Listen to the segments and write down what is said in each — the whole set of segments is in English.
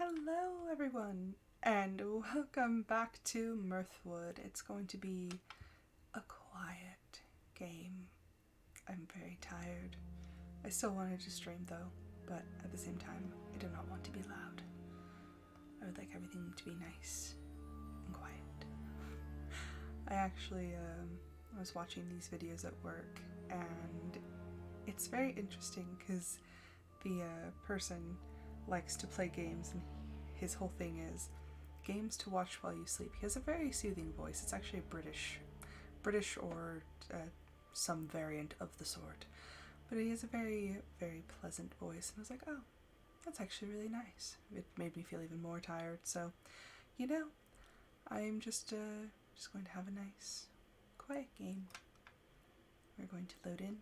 Hello everyone, and welcome back to Mirthwood. It's going to be a quiet game. I'm very tired. I still wanted to stream though, but at the same time, I do not want to be loud. I would like everything to be nice and quiet. I was watching these videos at work, and it's very interesting because the person likes to play games, and his whole thing is games to watch while you sleep. He has a very soothing voice. It's actually British or some variant of the sort, but he has a very, very pleasant voice, and I was like, oh, that's actually really nice. It made me feel even more tired, so I'm just going to have a nice quiet game. We're going to load in.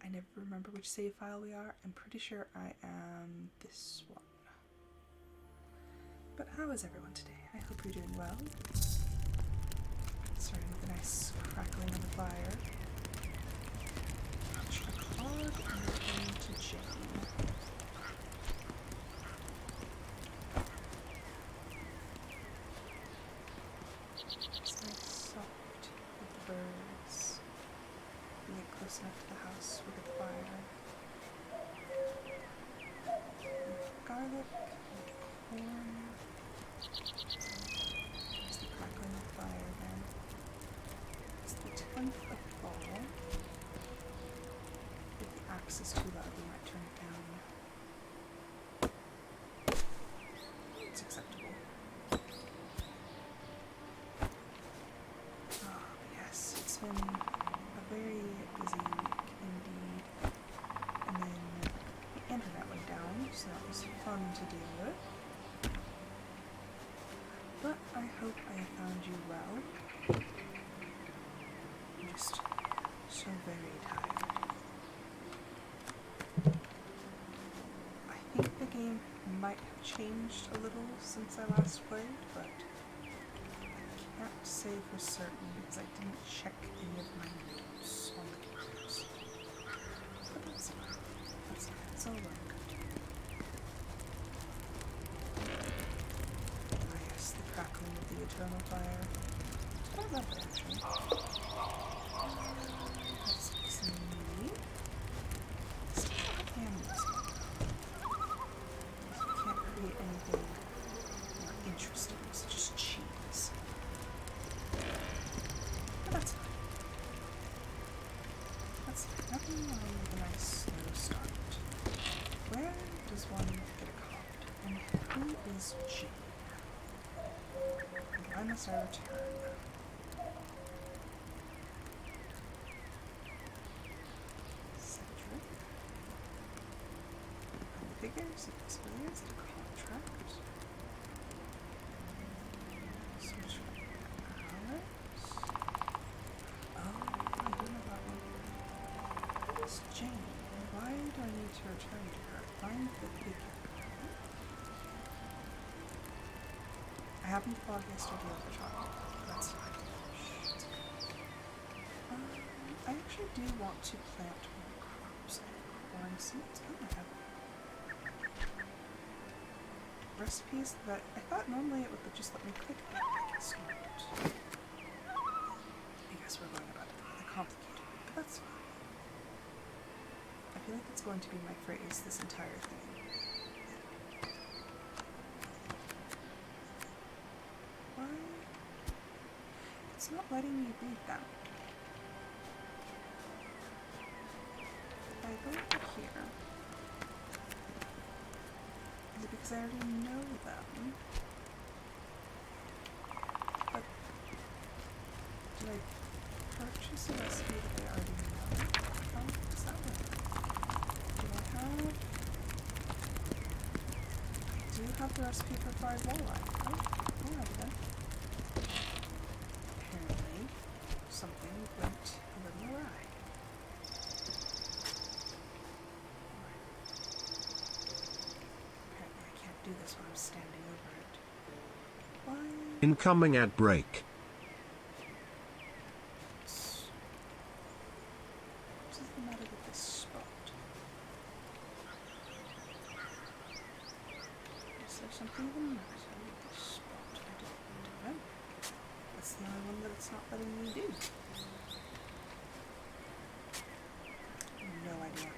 I never remember which save file we are. I'm pretty sure I am this one. But how is everyone today? I hope you're doing well. Starting with a nice crackling of the fire. Extra clog and going to jam. It's nice soft with the birds. We get close enough to the house, we get the fire. Garlic and corn. There's the crackling of fire again. It's the 10th of fall. If the axe is too loud, we might turn it down. It's acceptable. Yes, it's been a very busy week indeed. And then the internet went down, so that was fun to deal with. But I hope I have found you well. I'm just so very tired. I think the game might have changed a little since I last played, but I can't say for certain because I didn't check any of my notes on the games. But that's fine. It's all right. Crackling with the eternal fire. I love it actually. Let's make some meat. Still not animals. So we can't create anything more interesting, it's just cheese. But that's fine. That's fine. Nothing wrong with a nice slow start. Where does one get a card? And who is G? Why must I return? Cedric. And figures, yes, where is the contract? Search for Alex. Oh, I do know that one. What is Jane? Why do I need to return to her? Find the figure. I happened to log yesterday of the child. That's fine. I actually do want to plant more crops. Corn seeds. Oh, I have recipes that I thought normally it would just let me click that. I guess not. I guess we're going about it the complicated way, but that's fine. I feel like it's going to be my phrase this entire thing. It's not letting me read them. If I go over here, is it because I already know them? But did I purchase a recipe that I already know? How does that work? I do have the recipe for fried walleye. Oh, alright then. Something went a little awry. Apparently I can't do this while I'm standing over it. Why? Incoming at break. What is the matter with this spot? Is there something the matter with this spot? I don't know. That's the only one that it's not letting me do. No idea.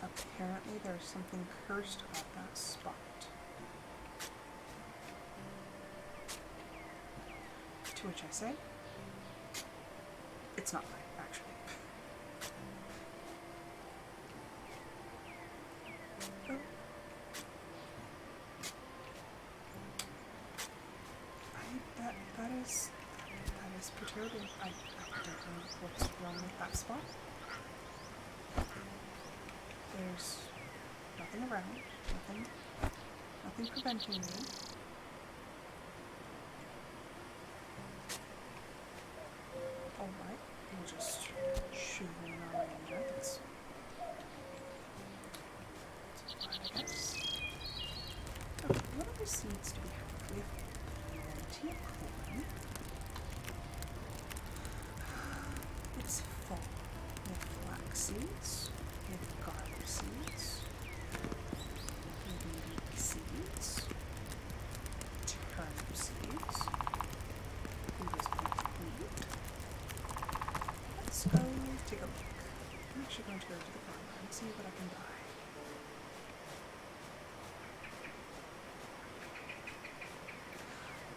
Apparently there's something cursed about that spot. To which I say, it's not right, actually. Oh. That is perturbing. I don't know what's wrong with that spot. There's nothing around, nothing preventing me. Alright, we'll just shoot in our ranger. That's fine, I guess. Okay, what other seeds do we have? We have plenty of corn. It's fall. We have flax seeds. We have garlic seeds. We have leek seeds. Turnip seeds. There's plenty of wheat. Let's go take a look. I'm actually going to go to the farmer and see what I can buy.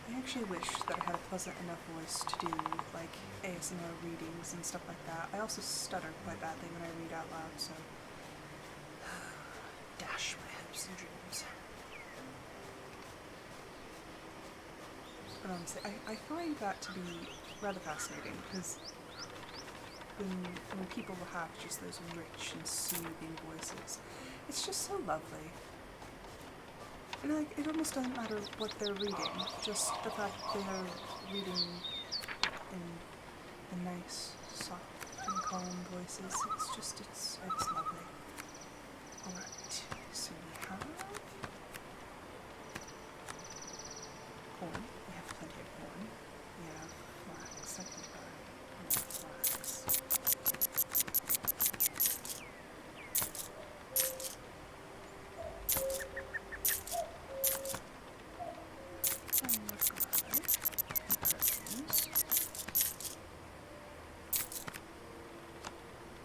I actually wish that I had a pleasant enough voice to do like ASMR readings and stuff like that. I also stutter quite badly when I read out loud, so dash my hopes and dreams. But honestly, I find that to be rather fascinating because when people will have just those rich and soothing voices, it's just so lovely. And like, it almost doesn't matter what they're reading, just the fact they are reading in the nice, soft and calm voices. It's lovely. Alright, so we have corn. We have plenty of corn. We have flax. I can buy more flax.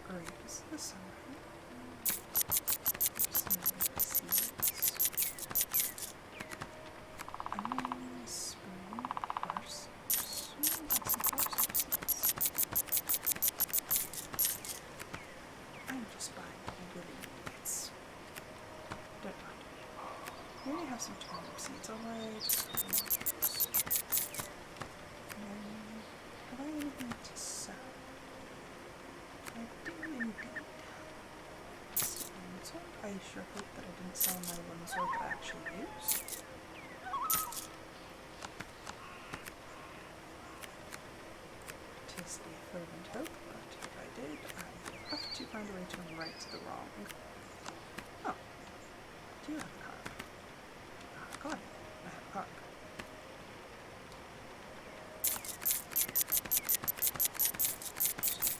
Grapes this summer. Onions, spring, parsnips. I'm just buying willy bits. Don't mind me. We already have some turnip seeds, alright. Have I anything to sell? I do indeed. I sure hope that I didn't sell my one sword that I actually used. Tis a fervent hope, but if I did, I would have to find a way to right the wrong. Oh, do you have a carp? Ah, got it. I have a carp.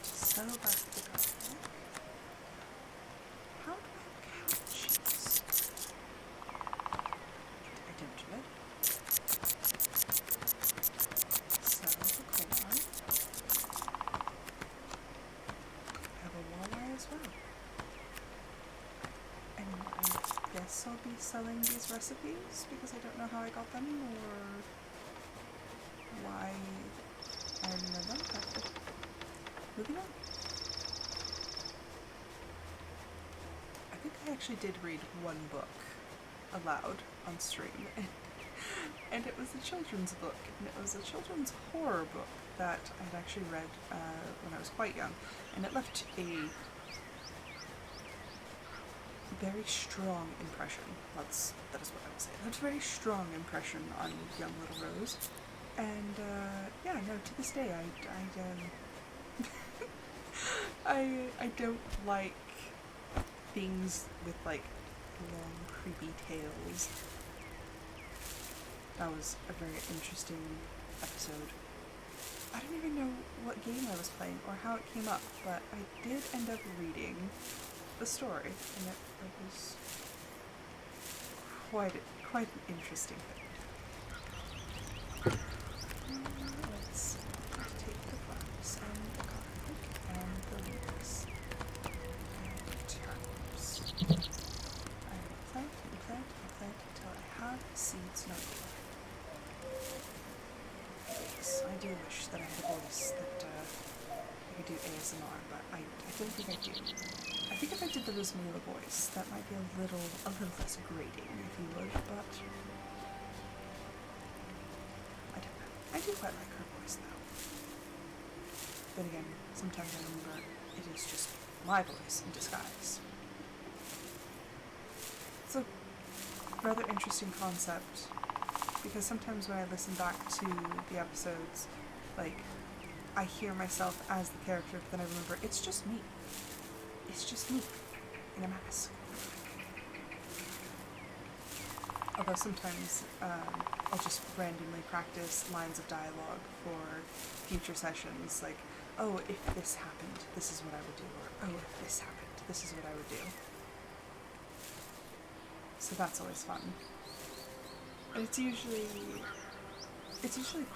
Sell back the garlic. How do I catch these? I don't know. Sell the corn. I have a walleye as well. And I guess I'll be selling these recipes because I don't know how I got them or why I already know them. But moving on. I think I actually did read one book aloud on stream, and it was a children's book, and it was a children's horror book that I had actually read when I was quite young, and it left a very strong impression. That is what I would say. It left a very strong impression on young little Rose, and yeah, no, to this day I don't like things with like long creepy tails. That was a very interesting episode. I don't even know what game I was playing or how it came up, but I did end up reading the story, and it was quite an interesting thing. Let's take the bugs and the garlic and the leeks and turnips. I will plant and plant and plant until I have seeds no more. Yes, I do wish that I had a voice that I could do ASMR, but I don't think I do. I think if I did the Rosmila voice, that might be a little less grating, if you would, but I don't know. I do quite like her voice, though. Then again, sometimes I remember it is just my voice in disguise. It's a rather interesting concept, because sometimes when I listen back to the episodes, like, I hear myself as the character, but then I remember it's just me. It's just me in a mask. Although sometimes I'll just randomly practice lines of dialogue for future sessions, like, oh, if this happened, this is what I would do, or oh, if this happened, this is what I would do. So that's always fun. And it's usually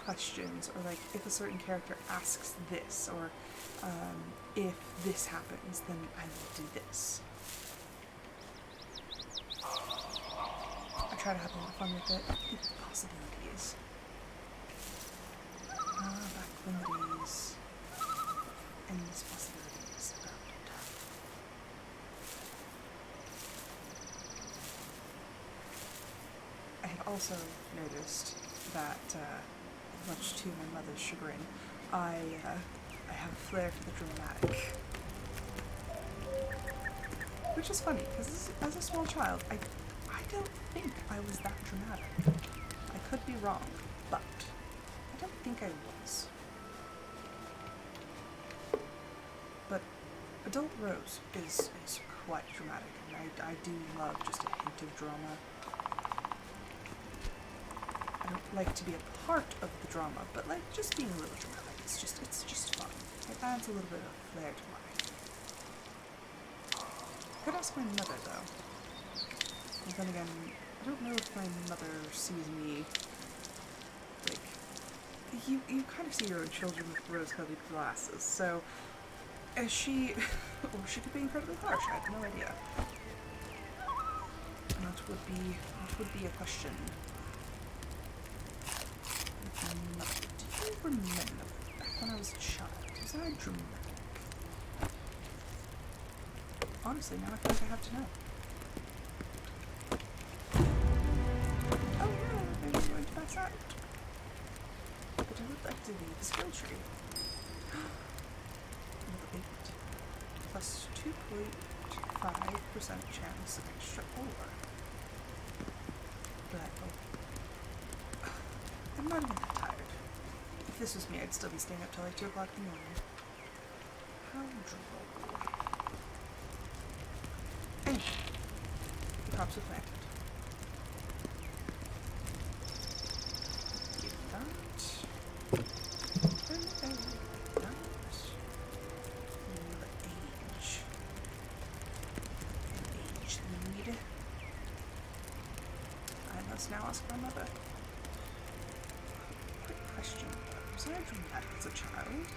questions, or like if a certain character asks this, or if this happens, then I will do this. I try to have a lot of fun with it. Think of the possibilities. Back when the days, endless possibilities abounded. I have also noticed that, much to my mother's chagrin, I have a flair for the dramatic. Which is funny, because as a small child, I don't think I was that dramatic. I could be wrong, but I don't think I was. But adult Rose is quite dramatic, and I do love just a hint of drama. I don't like to be a part of the drama, but like just being a little dramatic, it's just fun. It adds a little bit of flair to life. I could ask my mother though. And then again, I don't know if my mother sees me like you kind of see your own children with rose-colored glasses, so as she or she could be incredibly harsh, I have no idea. And that would be a question. Do you remember back when I was a child? Was I dramatic? Honestly, now I feel like I have to know. Oh yeah, maybe I'm going to pass out. But I would like to leave the skill tree. Level 8. Plus 2.5% chance of extra ore. But I'm not even that tired. If this was me, I'd still be staying up till like 2 o'clock in the morning. How droll. Anyway, the crops are planted. Get that. And that. Age. And age lead. I must now ask my mother. Question. Was I dramatic as a child?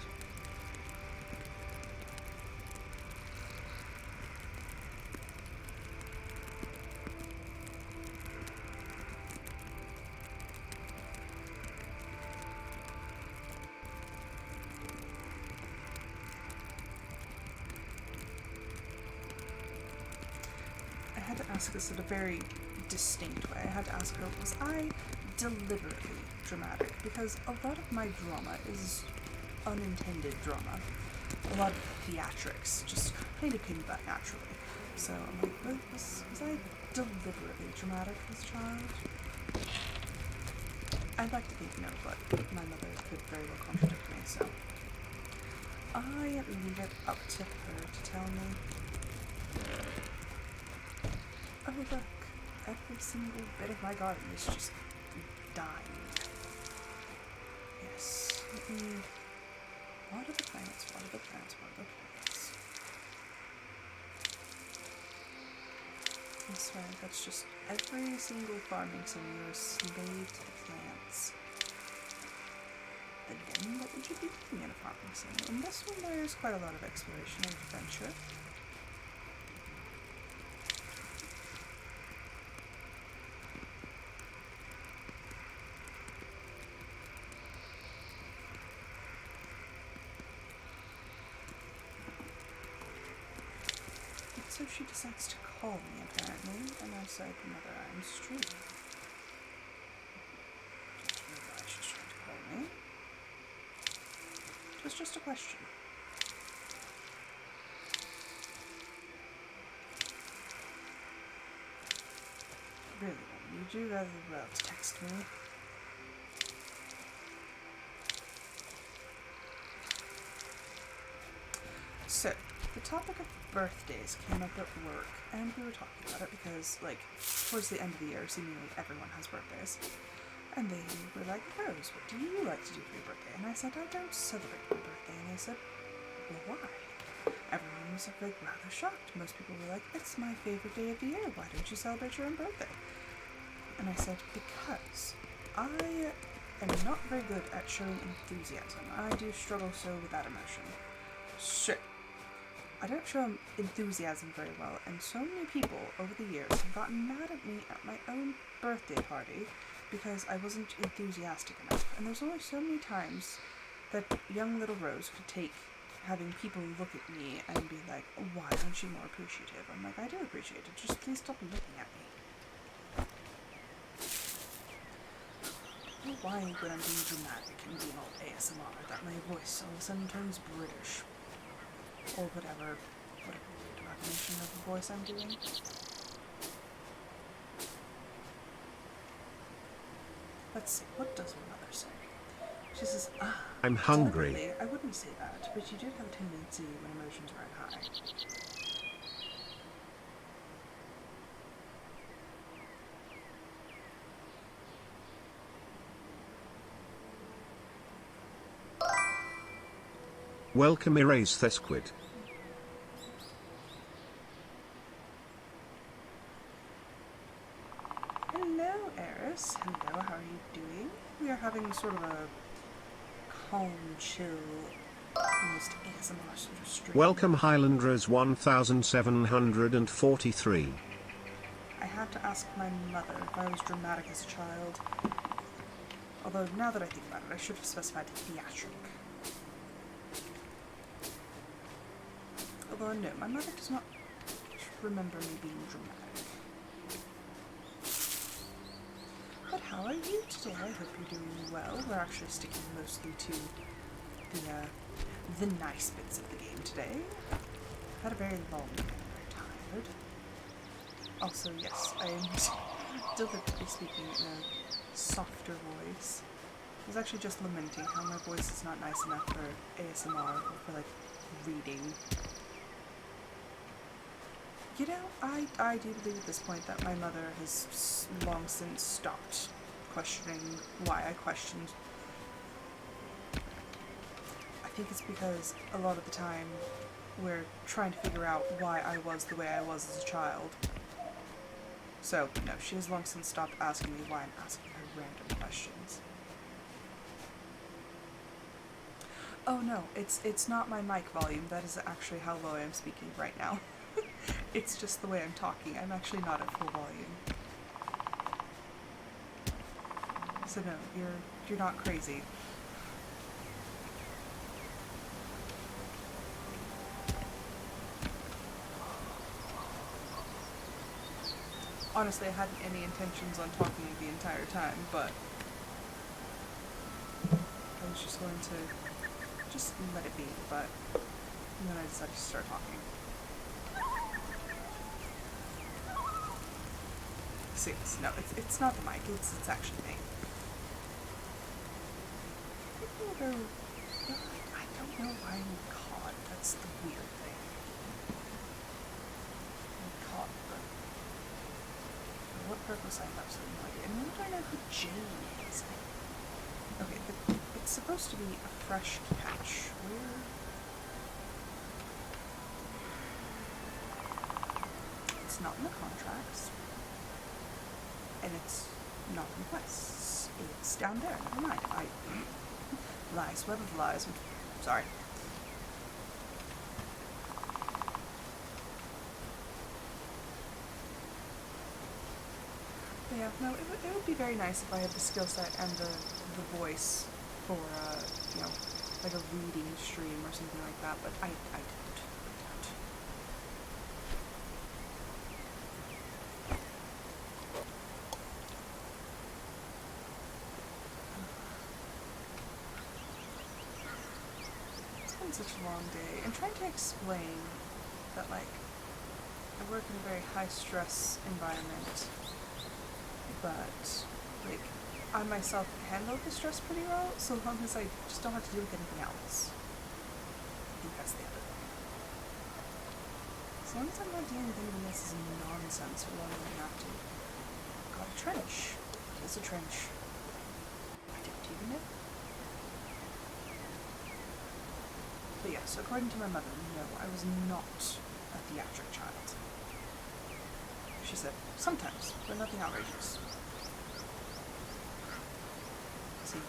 I had to ask this in a very distinct way. I had to ask her, was I deliberately dramatic? Because a lot of my drama is unintended drama. A lot of theatrics just kind of came about naturally. So I'm like, was I deliberately dramatic as a child? I'd like to think no, but my mother could very well contradict me, so I leave it up to her to tell me. Oh look, every single bit of my garden is just dying. Yes, let me... What are the plants? What are the plants? What are the plants? I swear, that's just every single farming sim. You're a slave to the plants. Then what would you be doing in a farming sim? In this one, there's quite a lot of exploration and adventure. So she decides to call me, apparently, and I said, Mother, I'm streaming. Don't know why she's trying to call me. It was just a question. Really, you do rather well to text me. So, the topic of birthdays came up at work, and we were talking about it because, like, towards the end of the year, seemingly everyone has birthdays. And they were like, Rose, what do you like to do for your birthday? And I said, I don't celebrate my birthday. And they said, well, why? Everyone was like rather shocked. Most people were like, it's my favorite day of the year. Why don't you celebrate your own birthday? And I said, because I am not very good at showing enthusiasm. I do struggle so with that emotion. So, I don't show enthusiasm very well, and so many people over the years have gotten mad at me at my own birthday party because I wasn't enthusiastic enough. And there's only so many times that young little Rose could take having people look at me and be like, why aren't you more appreciative? I'm like, I do appreciate it, just please stop looking at me. I don't know why when I'm being dramatic and being all ASMR that my voice all of a sudden turns British. Or whatever definition of the voice I'm doing. Let's see, what does my mother say? She says, I'm hungry. Definitely, I wouldn't say that, but you did have a tendency when emotions ran high. Welcome Erase Thesquid. Hello, Eris. Hello, how are you doing? We are having sort of a calm, chill, almost ASMR sort of stream. Welcome Highlanders 1743. I had to ask my mother if I was dramatic as a child. Although, now that I think about it, I should have specified theatric. Although, no, my mother does not remember me being dramatic. But how are you today? I hope you're doing well. We're actually sticking mostly to the nice bits of the game today. Had a very long day, I'm very tired. Also, yes, I am deliberately speaking in a softer voice. I was actually just lamenting how my voice is not nice enough for ASMR or for, like, reading. You know, I do believe at this point that my mother has long since stopped questioning why I questioned. I think it's because a lot of the time we're trying to figure out why I was the way I was as a child. So, no, she has long since stopped asking me why I'm asking her random questions. Oh no, it's not my mic volume, that is actually how low I am speaking right now. It's just the way I'm talking. I'm actually not at full volume. So no, you're not crazy. Honestly, I hadn't any intentions on talking the entire time, but I was just going to just let it be, but then I decided to start talking. Serious. No, it's not the mic, it's actually me. I don't know why I'm caught. That's the weird thing. I'm caught, but for what purpose I have absolutely no idea. And when do I know who Jane is? Okay, it's supposed to be a fresh catch. Where? It's not in the contracts. And it's not in quests. It's down there. Never mind. Lies. Web of lies. Sorry. But yeah, no, it would be very nice if I had the skill set and the voice for, you know, like a reading stream or something like that, but I don't. It's been such a long day, and trying to explain that, like, I work in a very high-stress environment, but, like, I myself handle the stress pretty well, so long as I just don't have to deal with anything else. I think that's the other thing. As long as I'm not dealing with anything else's nonsense for longer than I have to. Got a trench. What is a trench? I don't even know. But yes, according to my mother, no, I was not a theatric child. She said, sometimes, but nothing outrageous. See,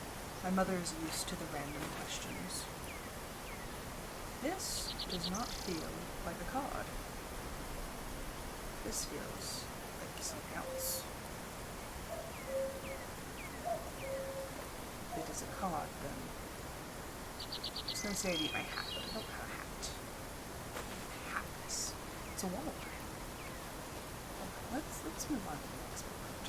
my mother is used to the random questions. This does not feel like a card. This feels like something else. If it is a card, then I was going to say I'd eat my hat, but I don't have a hat. Hat. It's a wall. Let's move on to the next part.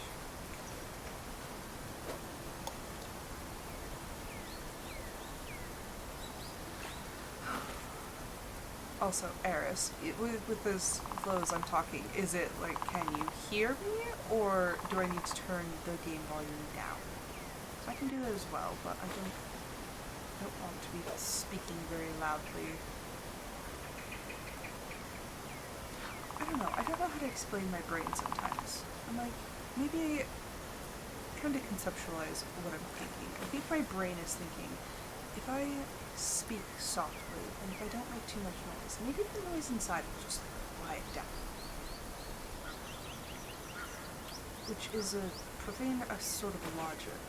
Also, Eris, with those flows I'm talking, is it like, can you hear me, or do I need to turn the game volume down? So I can do that as well, but I don't want to be speaking very loudly. I don't know. I don't know how to explain my brain sometimes. I'm like, maybe trying to conceptualize what I'm thinking. I think my brain is thinking, if I speak softly, and if I don't make too much noise, maybe the noise inside will just quiet down. Which is a profane sort of logic.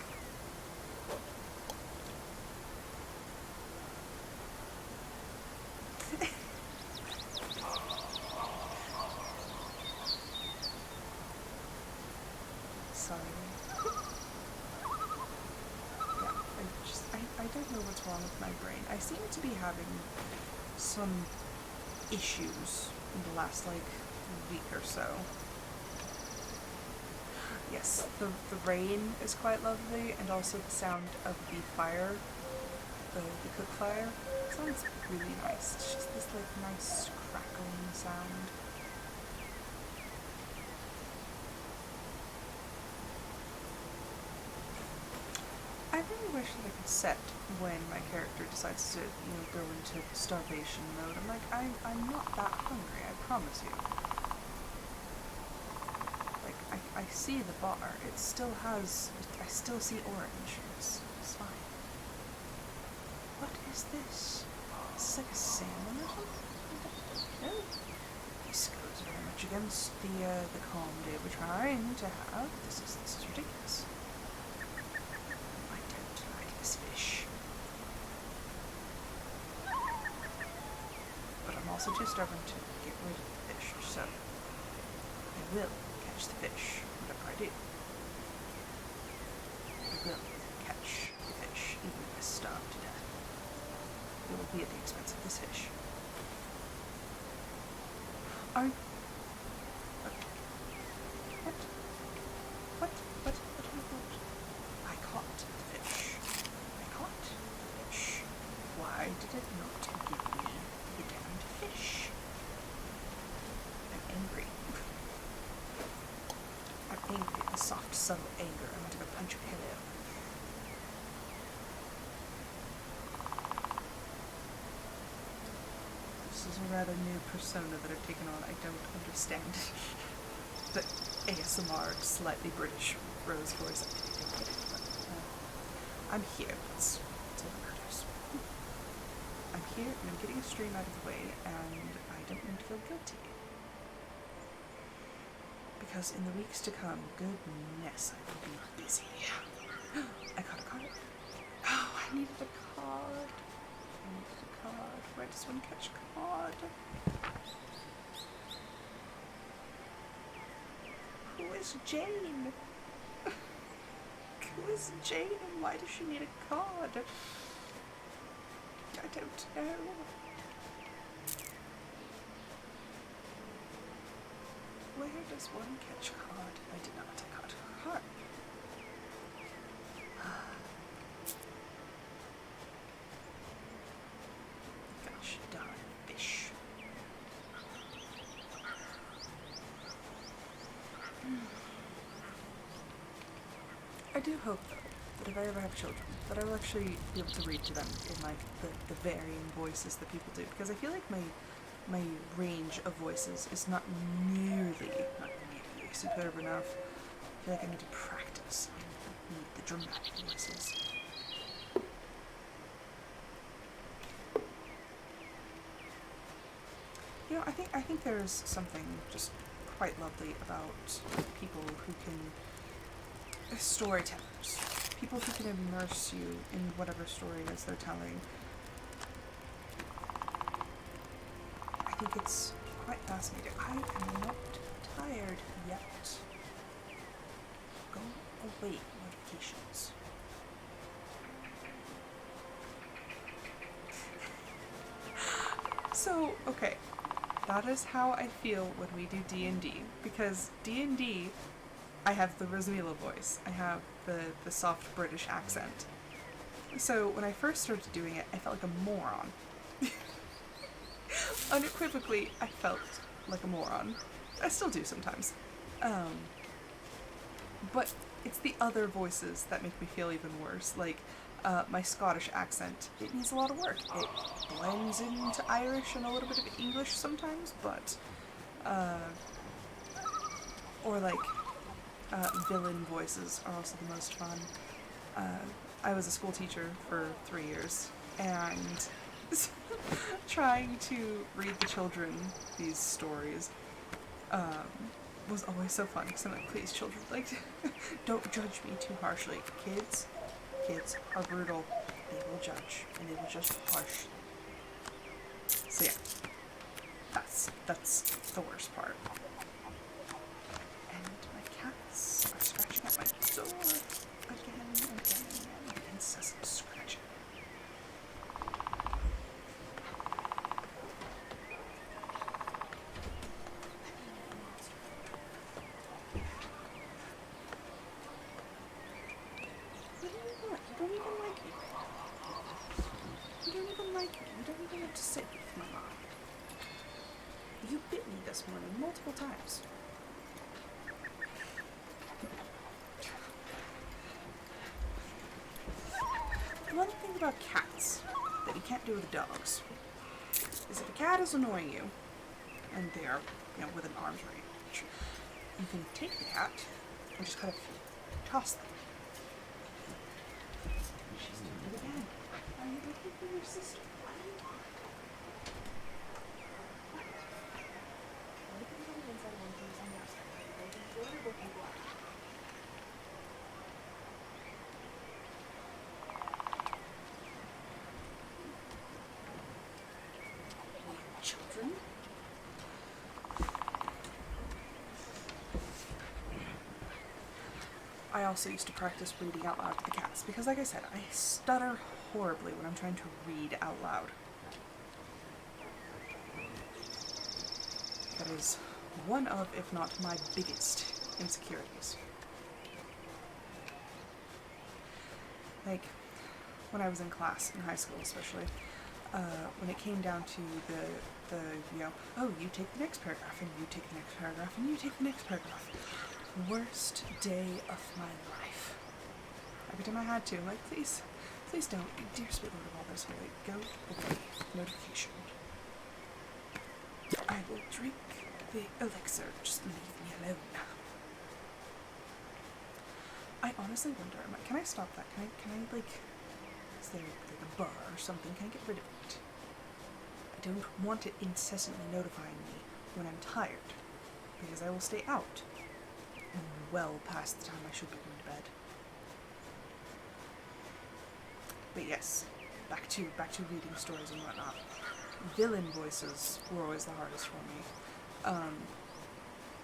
Sorry. I don't know what's wrong with my brain. I seem to be having some issues in the last, like, week or so. Yes, the rain is quite lovely, and also the sound of the fire, the cook fire, sounds really nice. It's just this, like, nice crackling sound. I really wish that I could set when my character decides to, you know, go into starvation mode. I'm like, I'm not that hungry, I promise you. Like, I see the bar. It still has, I still see orange. It's fine. What is this? Is this like a salmon or something? No. This goes very much against the calm day we're trying to have. This is ridiculous. Fish. But I'm also too stubborn to get rid of the fish, so I will catch the fish, whatever I do. I will catch the fish, even if I starve to death. It will be at the expense of this fish. What? I caught the fish. Why did it not give me the damned fish? I'm angry. I'm angry. A soft, subtle anger. I want to go punch a pillow. This is a rather new persona that I've taken on. I don't understand. The ASMR, slightly British Rose voice. I don't get it, but I'm here. That's all that matters. I'm here and I'm getting a stream out of the way, and I don't need to feel guilty. because in the weeks to come, goodness, I will be busy. I got a card. Oh, I needed a card. Where does one catch a card? Who is Jane? Who is Jane and why does she need a card? I don't know. Where does one catch a card? I did not take card. Gosh darn fish. I do hope, though, that if I ever have children, that I will actually be able to read to them in, like, the varying voices that people do, because I feel like my range of voices is not nearly superb enough. I feel like I need to practice. I need the dramatic voices. You know, I think there's something just quite lovely about people who can... storytellers. People who can immerse you in whatever story it is they're telling. I think it's quite fascinating. I am not tired yet. Go away, notifications. So, okay. That is how I feel when we do D&D. Because D&D, I have the Rosmila voice. I have the soft British accent. So when I first started doing it, I felt like a moron. Unequivocally, I felt like a moron. I still do sometimes. But it's the other voices that make me feel even worse. Like, my Scottish accent, it needs a lot of work. It blends into Irish and a little bit of English sometimes, but, or like, villain voices are also the most fun. I was a school teacher for 3 years, and trying to read the children these stories was always so fun, because I'm like, please, children, like, don't judge me too harshly. Kids are brutal. They will judge, and they will judge harsh. So yeah, that's the worst part. And my cats are scratching at my door again and again. Incessant scratching. You don't even like me. You don't even like me. You don't even have to sit with me. You bit me this morning multiple times. The one thing about cats that you can't do with dogs is if a cat is annoying you, and they are, within arm's range, you can take the cat and just kind of toss them. She's doing it again. Are you looking for your sister? What do you want? Children? I also used to practice reading out loud to the cats because, like I said, I stutter horribly when I'm trying to read out loud. That is one of, if not my biggest, insecurities. Like, when I was in class, in high school especially, when it came down to the oh, you take the next paragraph, and you take the next paragraph, and you take the next paragraph. Worst day of my life. Every time I had to, I'm like, please don't. Dear sweet Lord of all this holy, go away. Notification. I will drink the elixir. Just leave me alone. I honestly wonder, can I stop that? Can I like, is there like a bar or something? Can I get rid of it? I don't want it incessantly notifying me when I'm tired, because I will stay out well past the time I should be going to bed. But yes, back to reading stories and whatnot. Villain voices were always the hardest for me.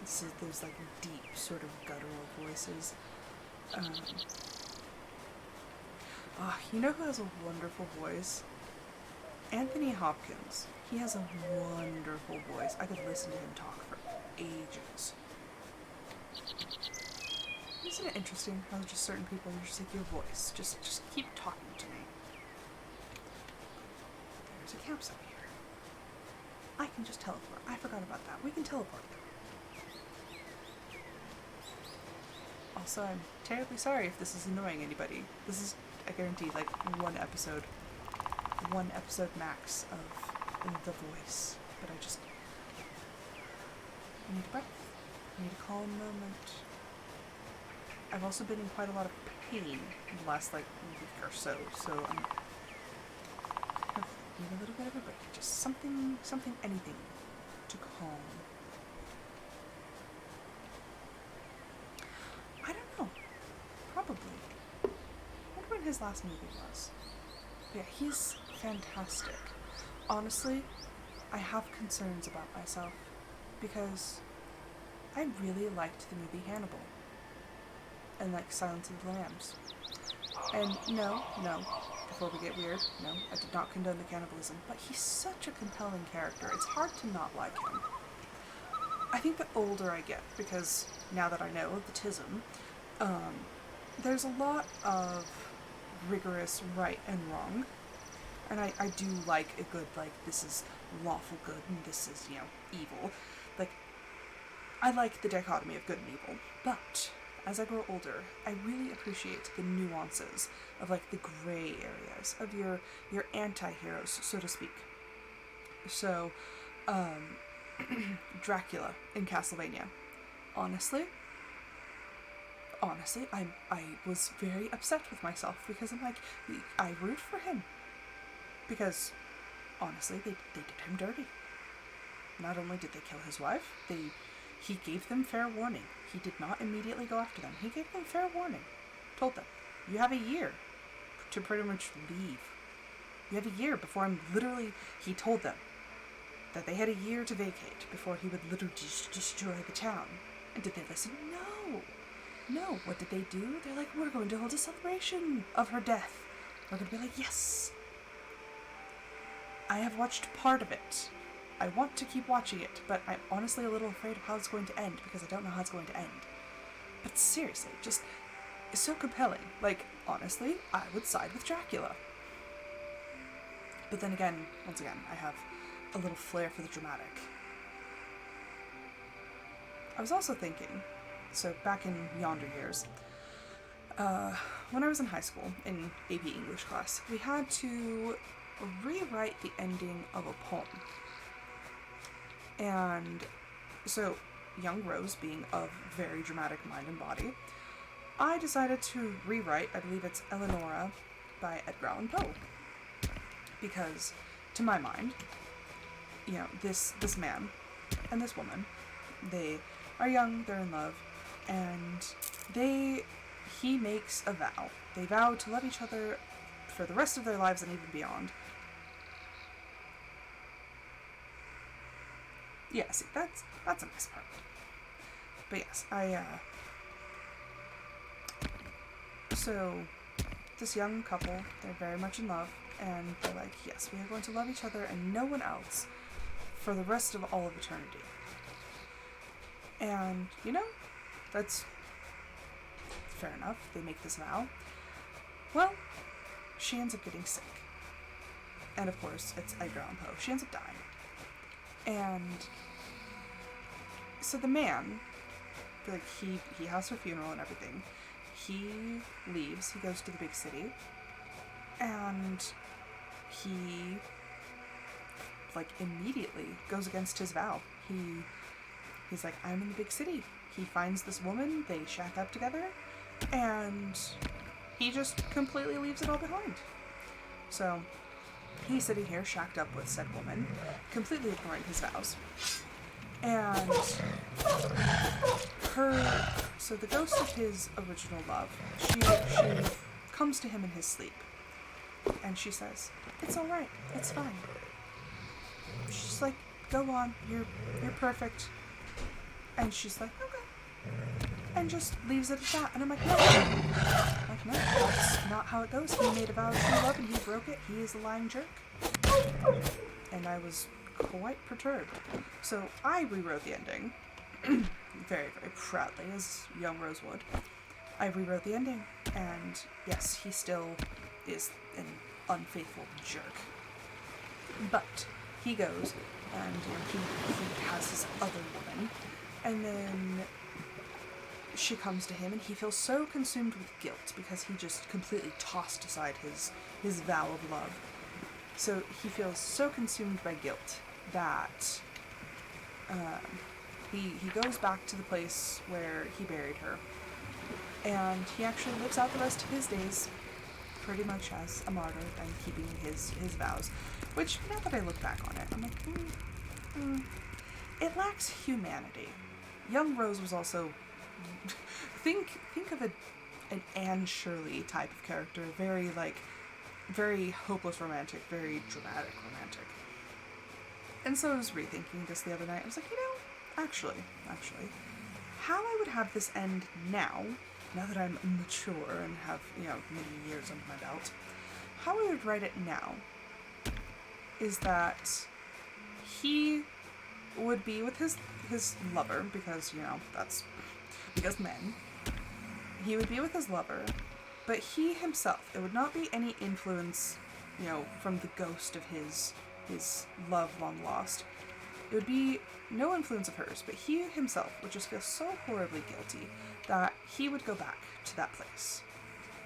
So there's like deep sort of guttural voices. You know who has a wonderful voice? Anthony Hopkins. He has a wonderful voice. I could listen to him talk for ages. Isn't it interesting how just certain people are just like, your voice, just keep talking to me. There's a campsite here. I can just teleport. I forgot about that. We can teleport there. Also, I'm terribly sorry if this is annoying anybody. This is, I guarantee, like one episode max of the voice. But I need a breath. I need a calm moment. I've also been in quite a lot of pain in the last like week or so, so I need a little bit of a break. Just something, anything to calm. I don't know. Probably. I wonder when his last movie was. Yeah, he's fantastic. Honestly, I have concerns about myself because I really liked the movie Hannibal and like Silence of the Lambs. And no, before we get weird, no, I did not condone the cannibalism, but he's such a compelling character. It's hard to not like him. I think the older I get, because now that I know the tism, there's a lot of rigorous right and wrong. And I do like a good, like, this is lawful good and this is, evil. Like, I like the dichotomy of good and evil. But as I grow older, I really appreciate the nuances of, like, the gray areas of your anti-heroes, so to speak. So, Dracula in Castlevania. Honestly, I was very upset with myself because I'm like, I root for him. Because, honestly, they did him dirty. Not only did they kill his wife, he gave them fair warning. He did not immediately go after them. He gave them fair warning. Told them, you have a year to pretty much leave. You have a year before he told them that they had a year to vacate before he would literally destroy the town. And did they listen? No. What did they do? They're like, we're going to hold a celebration of her death. We're going to be like, yes. I have watched part of it. I want to keep watching it, but I'm honestly a little afraid of how it's going to end because I don't know how it's going to end. But seriously, just, it's so compelling. Like, honestly, I would side with Dracula. But then again, once again, I have a little flair for the dramatic. I was also thinking, so back in yonder years, when I was in high school, in AP English class, we had to rewrite the ending of a poem. And so, young Rose, being of very dramatic mind and body, I decided to rewrite, I believe it's Eleonora by Edgar Allan Poe. Because, to my mind, this man and this woman, they are young, they're in love, and he makes a vow. They vow to love each other for the rest of their lives and even beyond. Yeah, see, that's a nice part. But yes, so, this young couple, they're very much in love, and they're like, yes, we are going to love each other and no one else for the rest of all of eternity. And, that's fair enough. They make this vow. Well, she ends up getting sick. And of course, it's Edgar Allan Poe. She ends up dying. And so the man, like, he has her funeral and everything. He leaves. He goes to the big city. And he, like, immediately goes against his vow. He's like, I'm in the big city. He finds this woman, they shack up together, and he just completely leaves it all behind. So, he's sitting here shacked up with said woman, completely ignoring his vows. And so the ghost of his original love, she comes to him in his sleep, and she says, "It's all right, it's fine." She's like, "Go on, you're perfect." And she's like, "Okay," and just leaves it at that. And I'm like, no, that's not how it goes. He made a vow of true love and he broke it. He is a lying jerk. And I was quite perturbed. So I rewrote the ending, very, very proudly, as young Rose would. I rewrote the ending, and yes, he still is an unfaithful jerk. But he goes, and he has his other woman, and then she comes to him, and he feels so consumed with guilt because he just completely tossed aside his vow of love. So he feels so consumed by guilt that he goes back to the place where he buried her, and he actually lives out the rest of his days pretty much as a martyr and keeping his vows. Which, now that I look back on it, I'm like, it lacks humanity. Young Rose was also think of an Anne Shirley type of character, very hopeless romantic, very dramatic romantic. And so I was rethinking this the other night. I was like, actually, how I would have this end now that I'm mature and have, many years under my belt, how I would write it now is that he would be with his lover, because, because men. He would be with his lover, but he himself, it would not be any influence, from the ghost of his love long lost. It would be no influence of hers, but he himself would just feel so horribly guilty that he would go back to that place.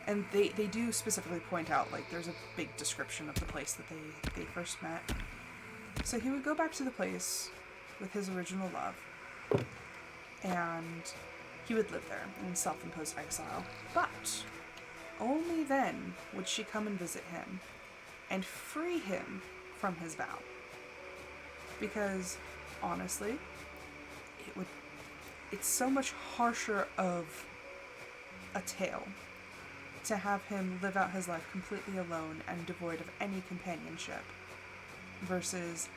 And they do specifically point out, there's a big description of the place that they first met. So he would go back to the place with his original love, and he would live there in self-imposed exile. But only then would she come and visit him and free him from his vow. Because, honestly, it's so much harsher of a tale to have him live out his life completely alone and devoid of any companionship versus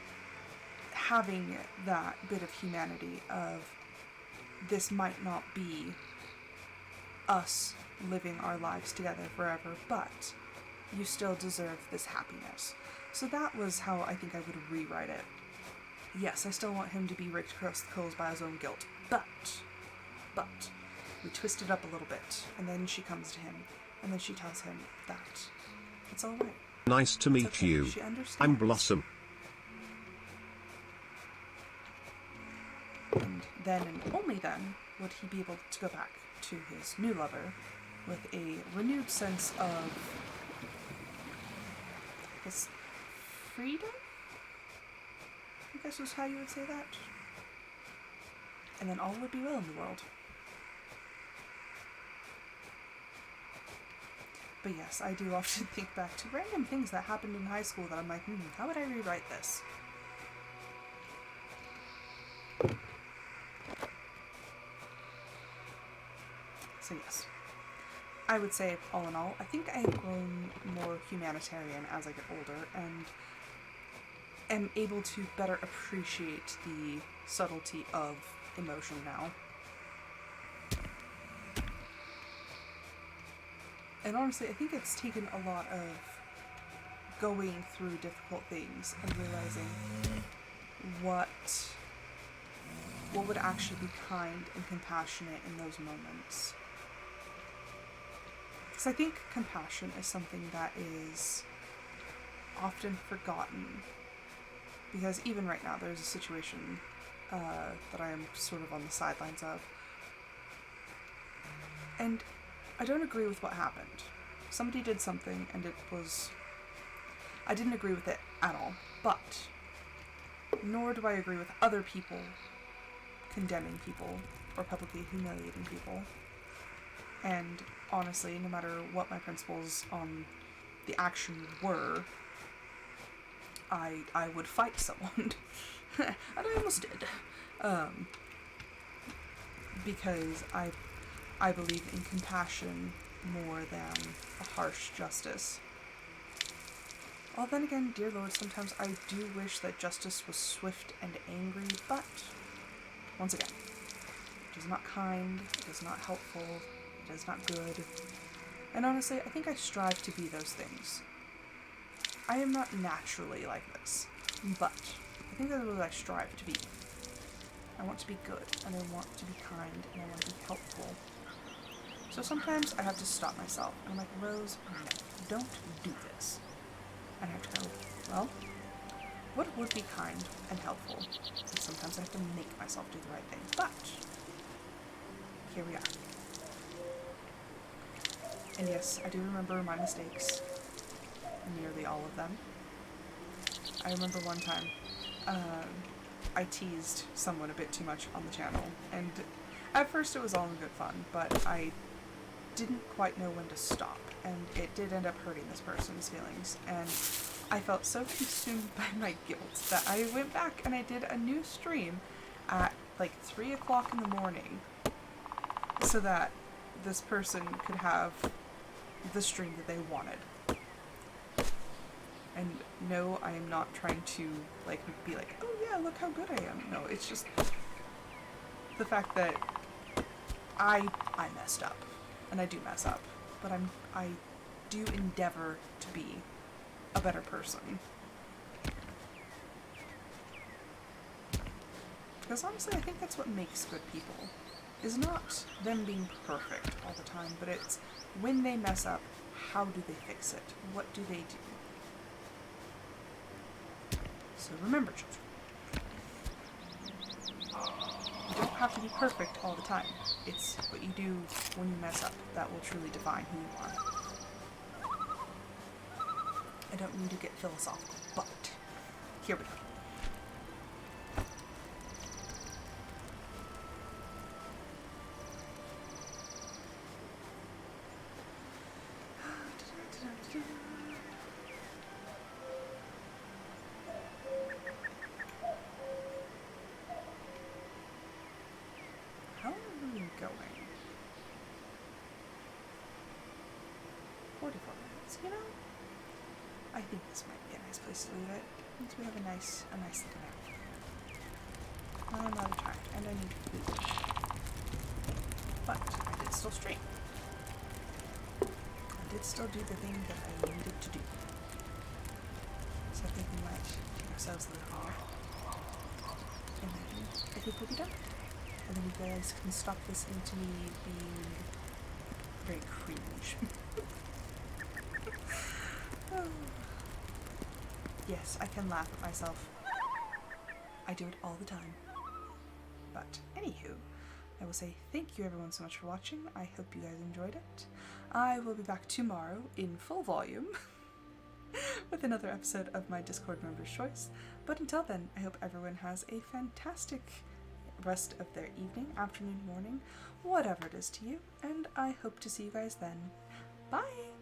having that bit of humanity of, this might not be us living our lives together forever, but you still deserve this happiness. So that was how I think I would rewrite it. Yes, I still want him to be raked across the coals by his own guilt, but we twist it up a little bit, and then she comes to him, and then she tells him that it's all right. Nice to meet you. She understands. I'm Blossom. And then and only then would he be able to go back to his new lover with a renewed sense of, I guess, freedom? I guess is how you would say that. And then all would be well in the world. But yes, I do often think back to random things that happened in high school that I'm like, how would I rewrite this? So yes, I would say, all in all, I think I have grown more humanitarian as I get older, and am able to better appreciate the subtlety of emotion now. And honestly, I think it's taken a lot of going through difficult things and realizing what would actually be kind and compassionate in those moments. Because I think compassion is something that is often forgotten. Because even right now, there's a situation that I am sort of on the sidelines of. And I don't agree with what happened. Somebody did something, and I didn't agree with it at all. But, nor do I agree with other people condemning people or publicly humiliating people. And honestly, no matter what my principles on the action were, I would fight someone. And I almost did. Because I believe in compassion more than a harsh justice. Well, then again, dear Lord, sometimes I do wish that justice was swift and angry, but once again, it is not kind, it is not helpful, it is not good. And honestly, I think I strive to be those things. I am not naturally like this, but I think that is what I strive to be. I want to be good, and I want to be kind, and I want to be helpful. So sometimes I have to stop myself, and I'm like, Rose, no, don't do this. And I have to go, well, what would be kind and helpful? And sometimes I have to make myself do the right thing, but here we are. And yes, I do remember my mistakes, nearly all of them. I remember one time, I teased someone a bit too much on the channel, and at first it was all in good fun, but I didn't quite know when to stop, and it did end up hurting this person's feelings, and I felt so consumed by my guilt that I went back and I did a new stream at like 3 o'clock in the morning so that this person could have the stream that they wanted. And no, I am not trying to like be like, oh yeah, look how good I am. No, it's just the fact that I messed up, and I do mess up, but I do endeavor to be a better person. Because honestly, I think that's what makes good people, is not them being perfect all the time, but it's when they mess up, how do they fix it? What do they do? So remember, children, you don't have to be perfect all the time. It's what you do when you mess up that will truly define who you are. I don't need to get philosophical, but here we go. How are we going? 44 minutes, you know? I think this might be a nice place to leave it, since we have a nice little nap. I'm rather tired, and I need food. But I did still stream. I did still do the thing that I needed to do. So I think we might take ourselves a little off. And then I think we'll be done. And then you guys can stop listening to me being very cringe. Oh. Yes, I can laugh at myself. I do it all the time. But anywho, I will say thank you everyone so much for watching. I hope you guys enjoyed it. I will be back tomorrow in full volume with another episode of my Discord Member's Choice. But until then, I hope everyone has a fantastic rest of their evening, afternoon, morning, whatever it is to you, and I hope to see you guys then. Bye!